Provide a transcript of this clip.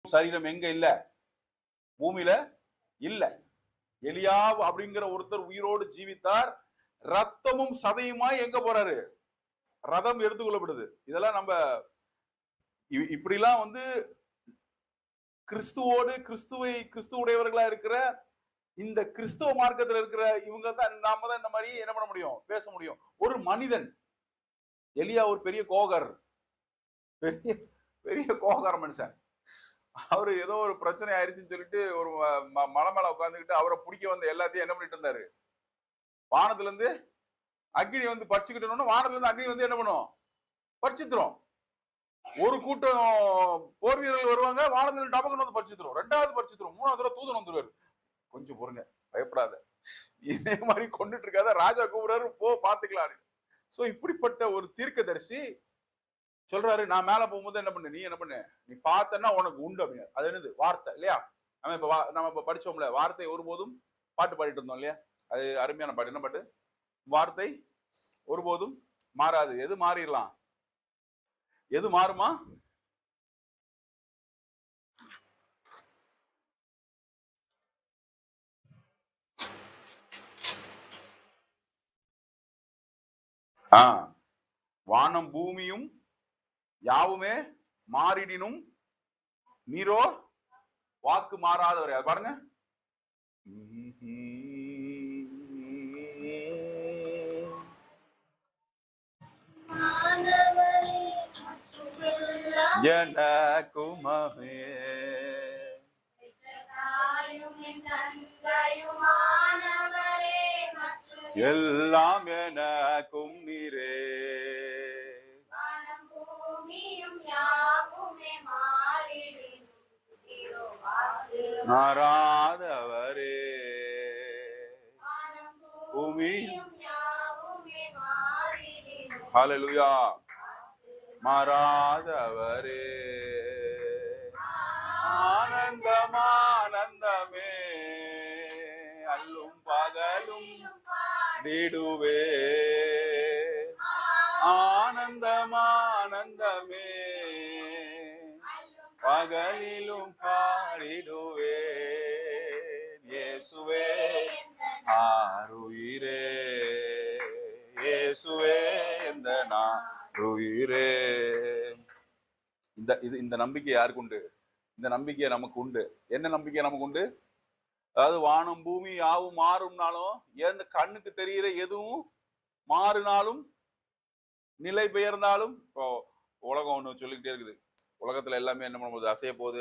சரீரம் எங்க இல்ல? பூமியில இல்ல. எலியா அப்படிங்கிற ஒருத்தர் உயிரோடு ஜீவித்தார். ரத்தமும் சதையுமாய் எங்க போறாரு? ரதம் எடுத்துக்கொள்ளப்படுது. இதெல்லாம் நம்ம இப்படிலாம் கிறிஸ்துவோடு கிறிஸ்துவுடையவர்களா இருக்கிற இந்த கிறிஸ்துவ மார்க்கத்தில் இருக்கிற இவங்க தான் நாம தான் இந்த மாதிரி என்ன பண்ண முடியும்? பேச முடியும். ஒரு மனிதன் எலியா ஒரு பெரிய கோகர், பெரிய பெரிய கோகார மனுஷன். அவரு ஏதோ ஒரு பிரச்சனை ஆயிடுச்சுன்னு சொல்லிட்டு ஒரு மலை மேல உட்காந்துக்கிட்டு அவரை பிடிக்க வந்த எல்லாத்தையும் என்ன பண்ணிட்டு இருந்தாரு? வானத்துல இருந்து அக்னி பறிச்சுக்கிட்டோம்னா வானத்துல இருந்து அக்னி என்ன பண்ணும்? பறிச்சுத்துரும். ஒரு கூட்டம் போர் வீரர்கள் வருவாங்க, வானத்துல டபக்குன்னு பறிச்சுத்துரும். ரெண்டாவது பறிச்சுத்துரும். மூணாவது தடவை தூதன் வந்துருவாரு. கொஞ்சம் பொறுங்க, பயப்படாத, இதே மாதிரி கொண்டுட்டு இருக்காத, ராஜா கூப்பிடுறாரு, போ பாத்துக்கலாம். சோ இப்படிப்பட்ட ஒரு தீர்க்கதரிசி சொல்றாரு, நான் மேல போகும்போது என்ன பண்ணு, நீ என்ன பண்ணு, நீ பார்த்தன்னா உனக்கு உண்டு அப்படின்னு. அது என்னது? வார்த்தை இல்லையா? நம்ம இப்ப படிச்சோம்ல, வார்த்தை ஒருபோதும் பாட்டு பாடிட்டு இருந்தோம் இல்லையா? அது அருமையான பாட்டு. என்ன பாட்டு? வார்த்தை ஒருபோதும் மாறாது. எது மாறிடலாம்? எது மாறுமா? வானம் பூமியும் யாவுமே மாறிடினும் நீரோ வாக்கு மாறாதவரே. அது பாருங்க. எனக்குமமே எல்லாம் எனக்கும் நீரே, மாறாதவரே, பூமியும் ஹல்லேலூயா, மாறாதவரே, ஆனந்தம் ஆனந்தமே, அல்லும் பகலும் பாடிடுவே, ஆனந்தம் ஆனந்தமே, பகலிலும் பாடிடுவே, இயேசுவே ஆருயிரே, இயேசுவே இந்த நாருயிரே. இந்த நம்பிக்கை யாருக்கு உண்டு? இந்த நம்பிக்கை நமக்கு உண்டு. என்ன நம்பிக்கை நமக்கு உண்டு? அதாவது வானம் பூமி யாவும் மாறும்னாலும், எந்த கண்ணுக்கு தெரிகிற எதுவும் மாறினாலும், நிலை பெயர்ந்தாலும், இப்போ உலகம் ஒண்ணு சொல்லிக்கிட்டே இருக்குது. உலகத்துல எல்லாமே என்ன பண்ணும்போது அசைய போகுது,